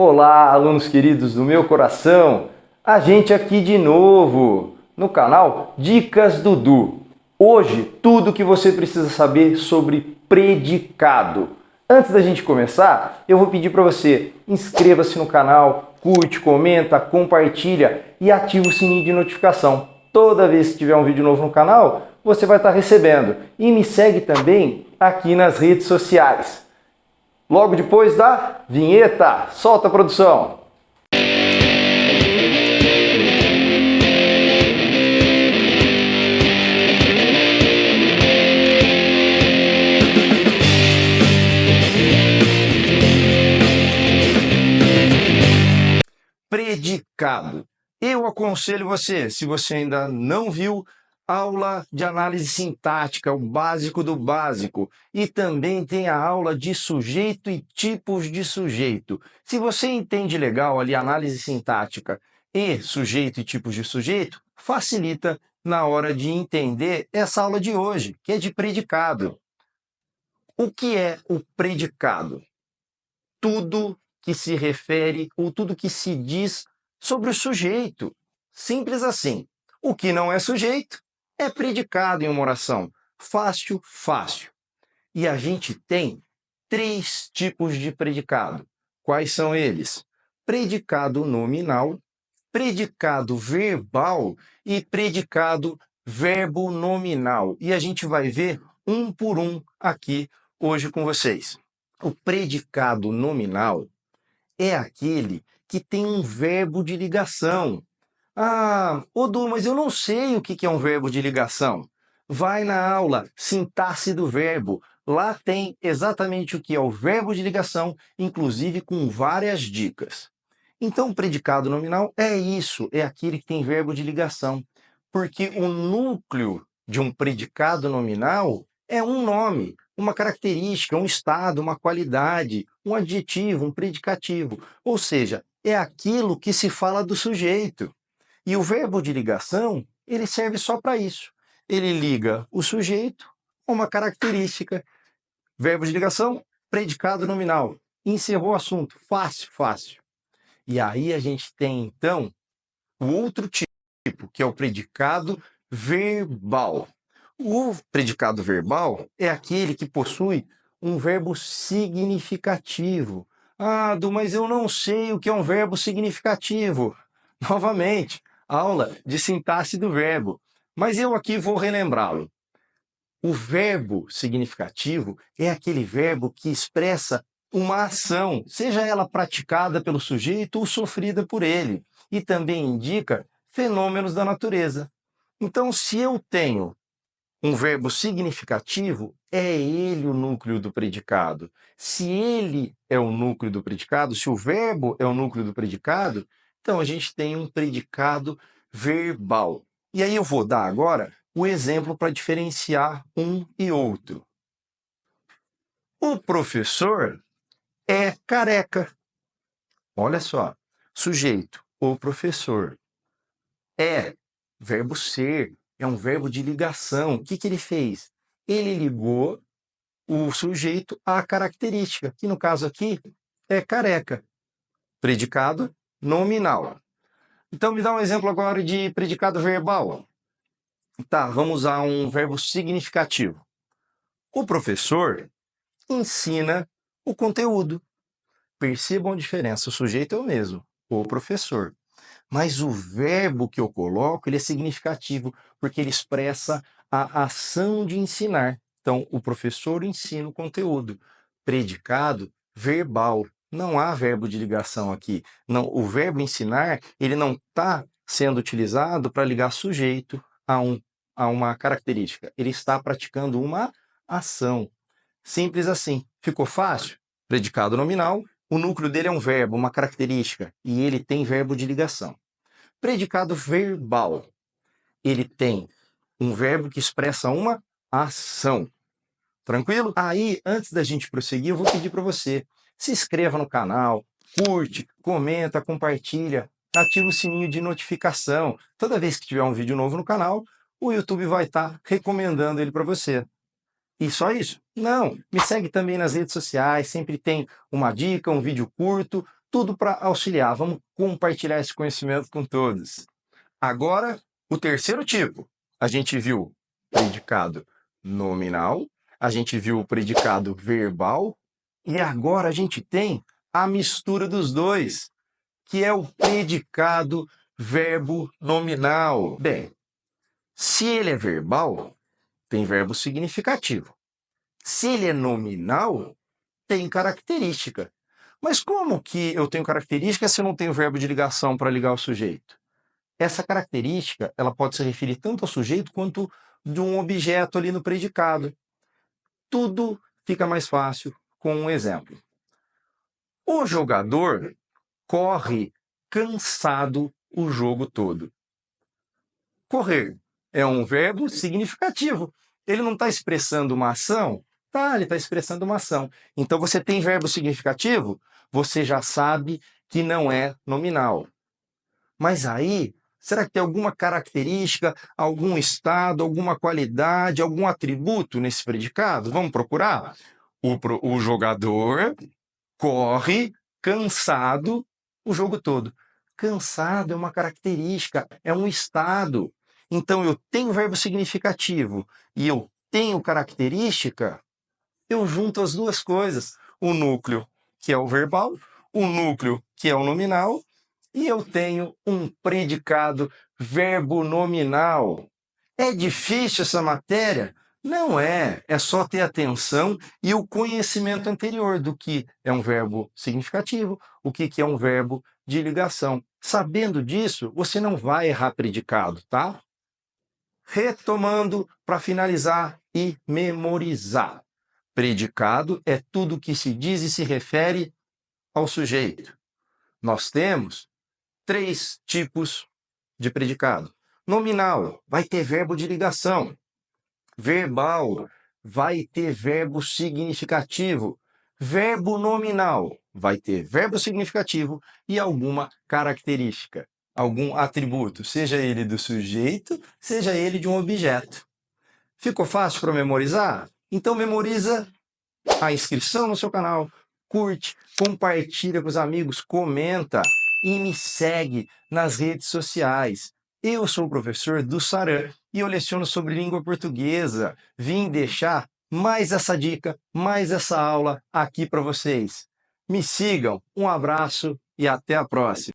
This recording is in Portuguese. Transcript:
Olá, alunos queridos do meu coração! A gente aqui de novo no canal Dicas Dudu. Hoje, tudo o que você precisa saber sobre predicado. Antes da gente começar, eu vou pedir para você, inscreva-se no canal, curte, comenta, compartilha e ativa o sininho de notificação. Toda vez que tiver um vídeo novo no canal, você vai estar recebendo. E me segue também aqui nas redes sociais. Logo depois da vinheta, solta a produção! Predicado. Eu aconselho você, se você ainda não viu, aula de análise sintática, o básico do básico. E também tem a aula de sujeito e tipos de sujeito. Se você entende legal ali análise sintática e sujeito e tipos de sujeito, facilita na hora de entender essa aula de hoje, que é de predicado. O que é o predicado? Tudo que se refere ou tudo que se diz sobre o sujeito. Simples assim. O que não é sujeito é predicado em uma oração. Fácil, fácil. E a gente tem 3 tipos de predicado. Quais são eles? Predicado nominal, predicado verbal e predicado verbo nominal. E a gente vai ver um por um aqui hoje com vocês. O predicado nominal é aquele que tem um verbo de ligação. Ah, Du, mas eu não sei o que é um verbo de ligação. Vai na aula Sintaxe do Verbo. Lá tem exatamente o que é o verbo de ligação, inclusive com várias dicas. Então, o predicado nominal é isso, é aquele que tem verbo de ligação. Porque o núcleo de um predicado nominal é um nome, uma característica, um estado, uma qualidade, um adjetivo, um predicativo. Ou seja, é aquilo que se fala do sujeito. E o verbo de ligação, ele serve só para isso. Ele liga o sujeito a uma característica. Verbo de ligação, predicado nominal. Encerrou o assunto. Fácil, fácil. E aí a gente tem, então, o outro tipo, que é o predicado verbal. O predicado verbal é aquele que possui um verbo significativo. Ah, mas eu não sei o que é um verbo significativo. Novamente, aula de sintaxe do verbo. Mas eu aqui vou relembrá-lo. O verbo significativo é aquele verbo que expressa uma ação, seja ela praticada pelo sujeito ou sofrida por ele, e também indica fenômenos da natureza. Então, se eu tenho um verbo significativo, é ele o núcleo do predicado. Se ele é o núcleo do predicado, se o verbo é o núcleo do predicado, então a gente tem um predicado verbal. E aí eu vou dar agora o exemplo para diferenciar um e outro. O professor é careca. Olha só, sujeito, o professor. É, verbo ser, é um verbo de ligação. O que ele fez? Ele ligou o sujeito à característica, que no caso aqui é careca. Predicado nominal. Então me dá um exemplo agora de predicado verbal. Tá, vamos usar um verbo significativo. O professor ensina o conteúdo. Percebam a diferença, o sujeito é o mesmo, o professor. Mas o verbo que eu coloco, ele é significativo, porque ele expressa a ação de ensinar. Então, o professor ensina o conteúdo. Predicado verbal. Não há verbo de ligação aqui. Não, o verbo ensinar, ele não está sendo utilizado para ligar sujeito a uma característica. Ele está praticando uma ação. Simples assim. Ficou fácil? Predicado nominal, o núcleo dele é um verbo, uma característica, e ele tem verbo de ligação. Predicado verbal, ele tem um verbo que expressa uma ação. Tranquilo? Aí, antes da gente prosseguir, eu vou pedir para você, se inscreva no canal, curte, comenta, compartilha, ativa o sininho de notificação. Toda vez que tiver um vídeo novo no canal, o YouTube vai estar recomendando ele para você. E só isso? Não, me segue também nas redes sociais, sempre tem uma dica, um vídeo curto, tudo para auxiliar. Vamos compartilhar esse conhecimento com todos. Agora, o terceiro tipo. A gente viu predicado nominal, a gente viu o predicado verbal, e agora a gente tem a mistura dos dois, que é o predicado verbo nominal. Bem, se ele é verbal, tem verbo significativo. Se ele é nominal, tem característica. Mas como que eu tenho característica se eu não tenho verbo de ligação para ligar o sujeito? Essa característica, ela pode se referir tanto ao sujeito quanto de um objeto ali no predicado. Tudo fica mais fácil com um exemplo. O jogador corre cansado o jogo todo. Correr é um verbo significativo. Ele não está expressando uma ação? Tá, ele está expressando uma ação. Então, você tem verbo significativo, você já sabe que não é nominal. Mas aí, será que tem alguma característica, algum estado, alguma qualidade, algum atributo nesse predicado? Vamos procurar? O jogador corre cansado o jogo todo. Cansado é uma característica, é um estado. Então, eu tenho verbo significativo e eu tenho característica, eu junto as duas coisas. O núcleo, que é o verbal, o núcleo, que é o nominal, e eu tenho um predicado verbo nominal. É difícil essa matéria? Não é. É só ter atenção e o conhecimento anterior do que é um verbo significativo, o que é um verbo de ligação. Sabendo disso, você não vai errar predicado, tá? Retomando para finalizar e memorizar. Predicado é tudo que se diz e se refere ao sujeito. Nós temos 3 tipos de predicado. Nominal, vai ter verbo de ligação. Verbal, vai ter verbo significativo. Verbo nominal, vai ter verbo significativo e alguma característica, algum atributo, seja ele do sujeito, seja ele de um objeto. Ficou fácil para memorizar? Então memoriza a inscrição no seu canal, curte, compartilha com os amigos, comenta e me segue nas redes sociais. Eu sou o professor do Saran e eu leciono sobre língua portuguesa. Vim deixar mais essa dica, mais essa aula aqui para vocês. Me sigam, um abraço e até a próxima.